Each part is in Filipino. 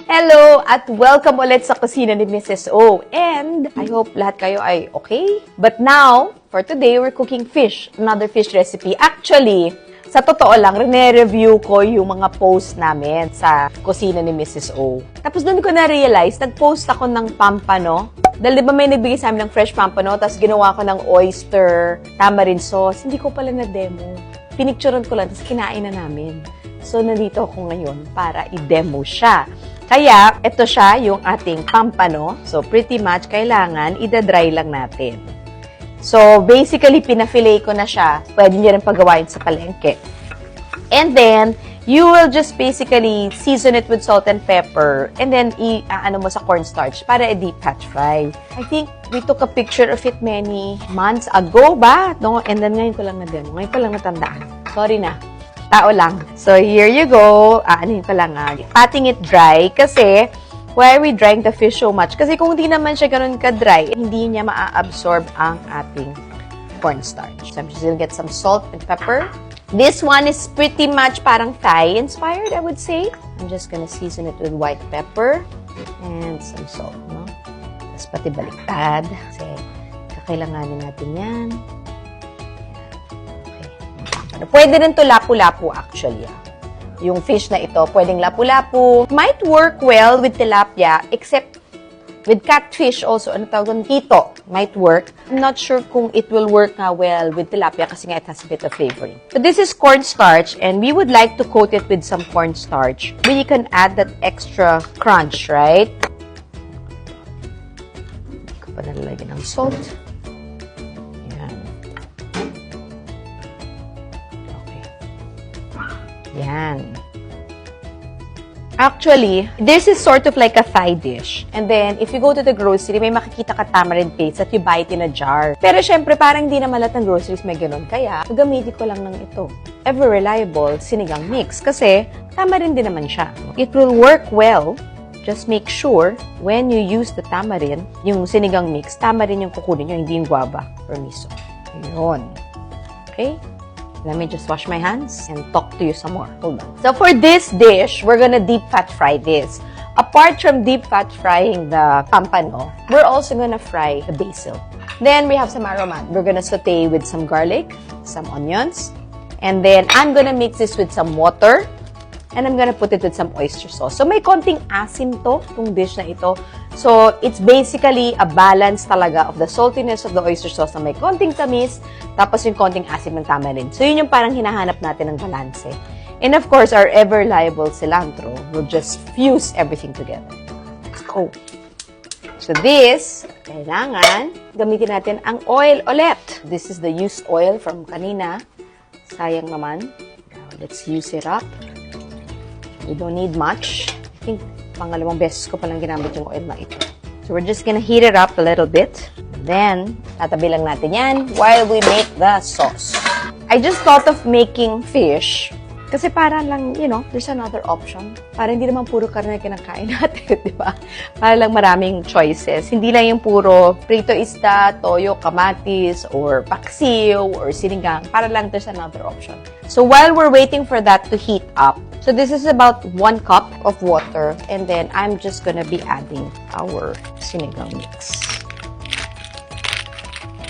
Hello at welcome ulit sa kusina ni Mrs. O. And I hope lahat kayo ay okay. But now, for today, we're cooking fish. Another fish recipe. Actually, sa totoo lang, rene-review ko yung mga post namin sa kusina ni Mrs. O. Tapos doon ko na-realize, nag-post ako ng pampano. Dahil di ba may nagbigay sa amin ng fresh pampano, tapos ginawa ko ng oyster, tamarind sauce. Hindi ko pala na-demo. Pinicturean ko lang, tapos kinain na namin. So, nandito ako ngayon para i-demo siya. Kaya, ito siya yung ating pampano. So, pretty much, kailangan ida-dry lang natin. So, basically, pina-fillet ko na siya. Pwede nyo rin pagawain sa palengke. And then, you will just basically season it with salt and pepper. And then, ano mo sa cornstarch para i-deep pat fry. I think we took a picture of it many months ago ba? No? And then, ngayon ko lang na-demo. Ngayon ko lang natandaan. Sorry na. Tao lang. So, here you go. Anuhin pa lang patting it dry. Kasi, why are we drying the fish so much? Kasi kung hindi naman siya ganun ka-dry, hindi niya maa-absorb ang ating cornstarch. So, I'm just gonna get some salt and pepper. This one is pretty much parang Thai-inspired, I would say. I'm just gonna season it with white pepper and some salt, no? Tapos pati baliktad. Kasi, kakailanganin natin yan. Pwede rin to lapu-lapu actually. Yung fish na ito, pwedeng lapu-lapu. Might work well with tilapia, except with catfish also. Ano tawag doon? Hito. Might work. I'm not sure kung it will work well with tilapia kasi nga it has a bit of flavoring. So this is cornstarch and we would like to coat it with some cornstarch. We can add that extra crunch, right? Hindi ko pa nalalagyan ng salt. Yan. Actually, this is sort of like a Thai dish. And then, if you go to the grocery, may makikita ka tamarind paste that you buy it in a jar. Pero syempre, parang hindi naman lahat ng groceries may ganun. Kaya, gamitin ko lang ng ito. Ever reliable sinigang mix. Kasi, tamarind din naman siya. It will work well. Just make sure, when you use the tamarind, yung sinigang mix, tamarind yung kukunin nyo, hindi yung guava or miso. Yun. Okay? Let me just wash my hands and talk to you some more. Hold on. So for this dish, we're gonna deep fat fry this. Apart from deep fat frying the pampano, we're also gonna fry the basil. Then we have some aromat. We're gonna saute with some garlic, some onions, and then I'm gonna mix this with some water, and I'm gonna put it with some oyster sauce. So may konting asim itong dish na ito. So, it's basically a balance talaga of the saltiness of the oyster sauce na may konting tamis, tapos yung konting asim ng tamarind. So, yun yung parang hinahanap natin ng balance. And of course, our ever-reliable cilantro will just fuse everything together. Oh. So, this, kailangan gamitin natin ang oil ulit. This is the used oil from kanina. Sayang naman. Now, let's use it up. We don't need much. I think pangalawang beses ko palang ginamit yung oil na ito. So, we're just gonna heat it up a little bit. Then, tatabi lang natin yan while we make the sauce. I just thought of making fish kasi para lang, you know, there's another option. Para hindi naman puro karne kinakain natin, di ba? Para lang maraming choices. Hindi lang yung puro prito isda, toyo, kamatis, or paksiw, or sinigang. Para lang there's another option. So, while we're waiting for that to heat up, so this is about 1 cup of water, and then I'm just gonna be adding our sinigang mix.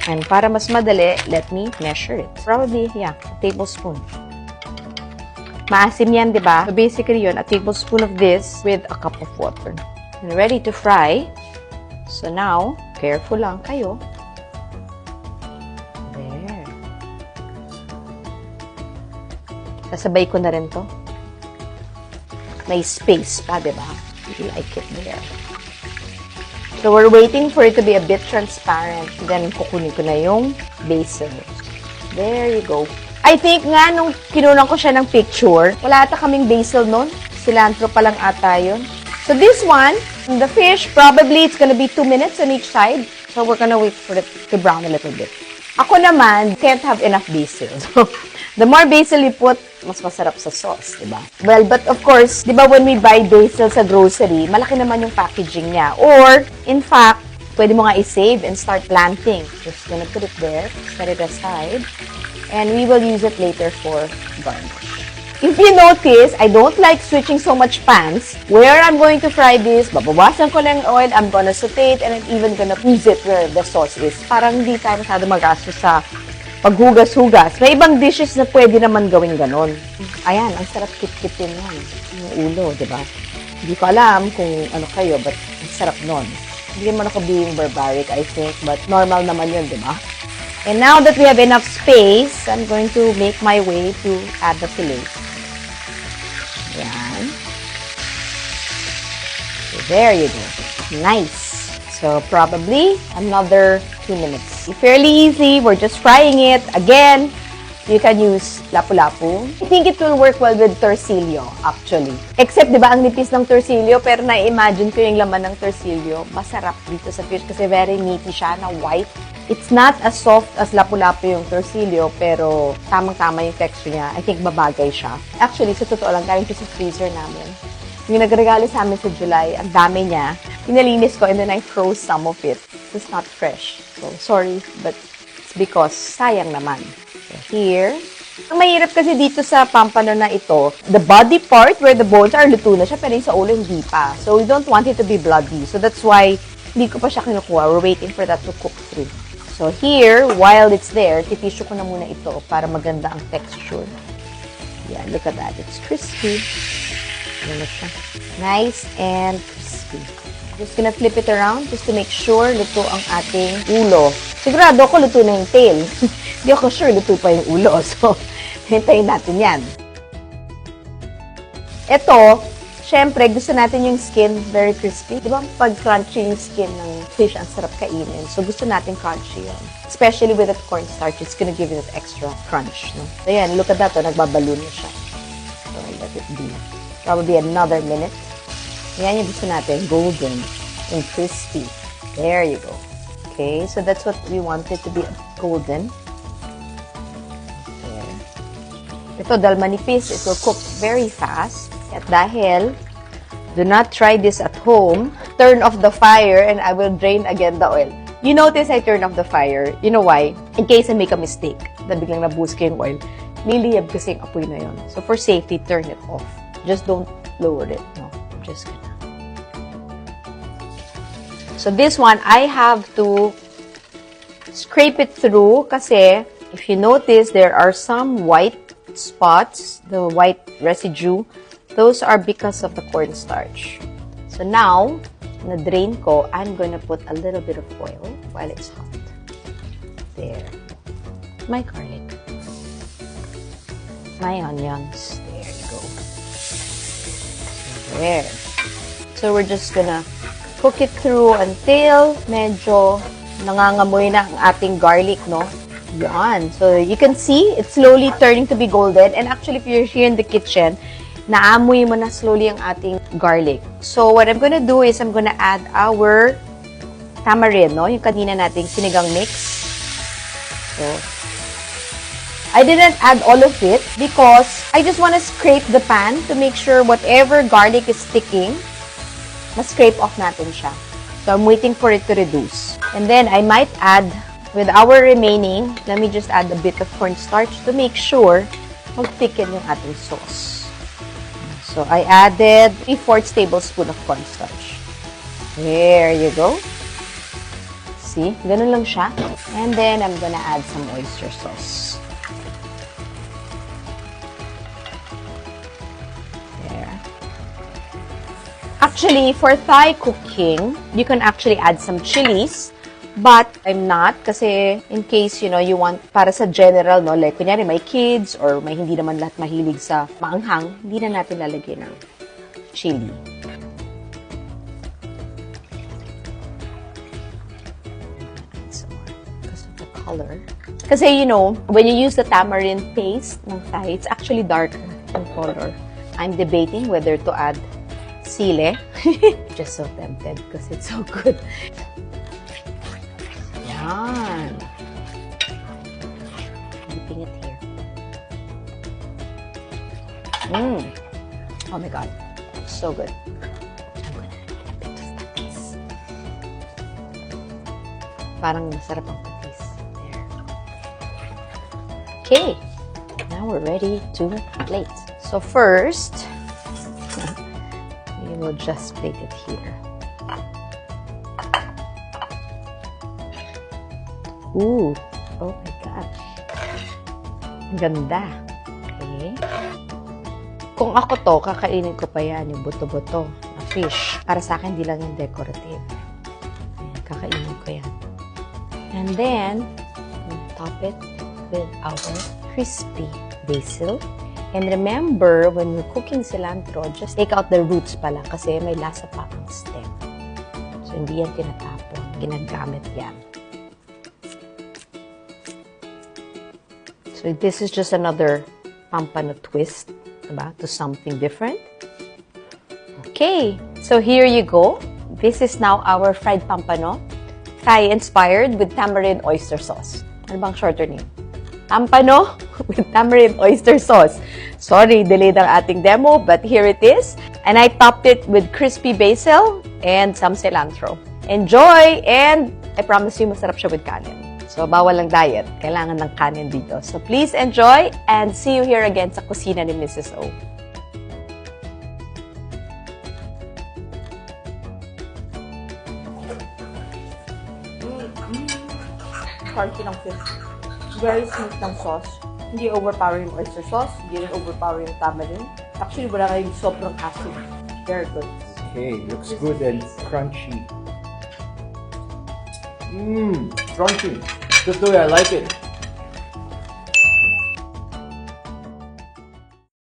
And para mas madali, let me measure it. Probably, yeah, a tablespoon. Maasim yan, di ba? So basically yun, a tablespoon of this with a cup of water. And ready to fry. So now, careful lang kayo. There. Sasabay ko na rin to. May space pa, di ba? You like it there. So, we're waiting for it to be a bit transparent. Then, kukunin ko na yung basil. There you go. I think nga, nung kinunan ko siya ng picture, wala ata kaming basil nun. Cilantro pa lang ata yun. So, this one, the fish, probably it's gonna be 2 minutes on each side. So, we're gonna wait for it to brown a little bit. Ako naman, can't have enough basil. So, the more basil you put, mas masarap sa sauce, di ba? Well, but of course, di ba when we buy basil sa grocery, malaki naman yung packaging niya. Or, in fact, pwede mo nga i-save and start planting. Just gonna put it there, set it aside, and we will use it later for garnish. If you notice, I don't like switching so much pans. Where I'm going to fry this, babawasan ko lang oil, I'm gonna saute it, and I'm even gonna use it where the sauce is. Parang hindi tayo masyado magastos sa paghugas-hugas. May ibang dishes na pwede naman gawin ganon. Ayan, ang sarap kit-kitin yan. Yung ulo, di ba? Hindi ko alam kung ano kayo, but ang sarap nun. Hindi naman ako being barbaric, I think, but normal naman yun, di ba? And now that we have enough space, I'm going to make my way to add the fillet. Ayan. So there you go. Nice. So probably another 2 minutes. Fairly easy. We're just frying it. Again, you can use lapu-lapu. I think it will work well with torsillo, actually. Except, di ba, ang nipis ng torsillo, pero na-imagine ko yung laman ng torsillo. Masarap dito sa fish kasi very meaty siya na white. It's not as soft as lapu-lapu yung torsillo, pero tamang-tama yung texture niya. I think babagay siya. Actually, sa totoo lang, galing ko sa freezer namin. Yung nagregalo sa amin sa July, ang dami niya. Pinalinis ko and then I froze some of it. It's not fresh. So, sorry, but it's because sayang naman. So, here. Ang mahirap kasi dito sa pampano na ito, the body part where the bones are luto na siya, pero yung sa ulo hindi pa. So, we don't want it to be bloody. So, that's why hindi ko pa siya kinukuha. We're waiting for that to cook through. So, here, while it's there, titisyo ko na muna ito para maganda ang texture. Yeah, look at that. It's crispy. Ano siya? Nice and crispy. Just gonna flip it around just to make sure luto ang ating ulo. Sigurado ako luto na yung tail. Hindi ako sure luto pa yung ulo. So, hintayin natin yan. Ito, syempre, gusto natin yung skin very crispy. Di ba pag crunchy yung skin ng fish, ang sarap kainin. So, gusto natin crunchy yun. Especially with that cornstarch, it's gonna give it that extra crunch. No? So, yan, look at that. Nagbaballoon na siya. So, I'll let it be. Probably another minute. Yan yung gusto natin, golden and crispy. There you go. Okay, so that's what we want it to be, golden. There. Ito, dahil manipis, it will cook very fast. At dahil, do not try this at home. Turn off the fire and I will drain again the oil. You notice I turn off the fire. You know why? In case I make a mistake, na biglang nabuhos ko yung oil, liliyab kasi yung apoy na yun. So for safety, turn it off. Just don't lower it. No, I'm just gonna. So this one, I have to scrape it through kasi if you notice, there are some white spots, the white residue. Those are because of the cornstarch. So now, na-drain ko, I'm gonna put a little bit of oil while it's hot. There. My garlic. My onions. There you go. There. So we're just gonna cook it through until medyo nangangamoy na ang ating garlic, no? Yan. So you can see, it's slowly turning to be golden. And actually, if you're here in the kitchen, naamoy mo na slowly ang ating garlic. So, what I'm gonna do is I'm gonna add our tamarind, no? Yung kanina nating sinigang mix. So, I didn't add all of it because I just wanna scrape the pan to make sure whatever garlic is sticking, ma-scrape off natin siya. So, I'm waiting for it to reduce. And then, I might add, with our remaining, let me just add a bit of cornstarch to make sure mag-thicken yung ating sauce. So, I added 3/4 tablespoon of cornstarch. There you go. See? Ganun lang siya. And then, I'm gonna add some oyster sauce. There. Actually, for Thai cooking, you can actually add some chilies. But, I'm not kasi in case, you know, you want para sa general, no, like, kunyari, may kids or may hindi naman lahat mahilig sa maanghang, hindi na natin lalagyan ng chili. Because of the color. Kasi, you know, when you use the tamarind paste ng Thai, it's actually darker in color. I'm debating whether to add sile. Just so tempted because it's so good. Yan. Dipping it here. Oh my God. So good. I'm gonna eat a bit of patis. Parang masarap ang patis. There. Okay. Now we're ready to plate. So first, we will just plate it here. Ooh, oh my gosh. Ang ganda. Okay. Kung ako to, kakainin ko pa yan, yung buto-buto na fish. Para sa akin, di lang yung decorative. Ayan, kakainin ko yan. And then, we'll top it with our crispy basil. And remember, when you're cooking cilantro, just take out the roots pala kasi may lasa pa ang stem. So, hindi yan tinatapon. Ginagamit yan. So, this is just another pampano twist, diba? To something different. Okay, so here you go. This is now our fried pampano. Thai-inspired with tamarind oyster sauce. Ano bang shorter name? Pampano with tamarind oyster sauce. Sorry, delayed ang ating demo, but here it is. And I topped it with crispy basil and some cilantro. Enjoy! And I promise you, masarap siya with kanin. So, bawal ang diet. Kailangan ng kanin dito. So, please enjoy and see you here again sa kusina ni Mrs. O. Crunchy ng fish. Very smooth ng sauce. Hindi overpowering yung oyster sauce. Hindi rin overpowering yung tamarind. Actually, wala kayong sobrang acid. Very good. Okay, looks good and crunchy. Crunchy. Just the way I like it.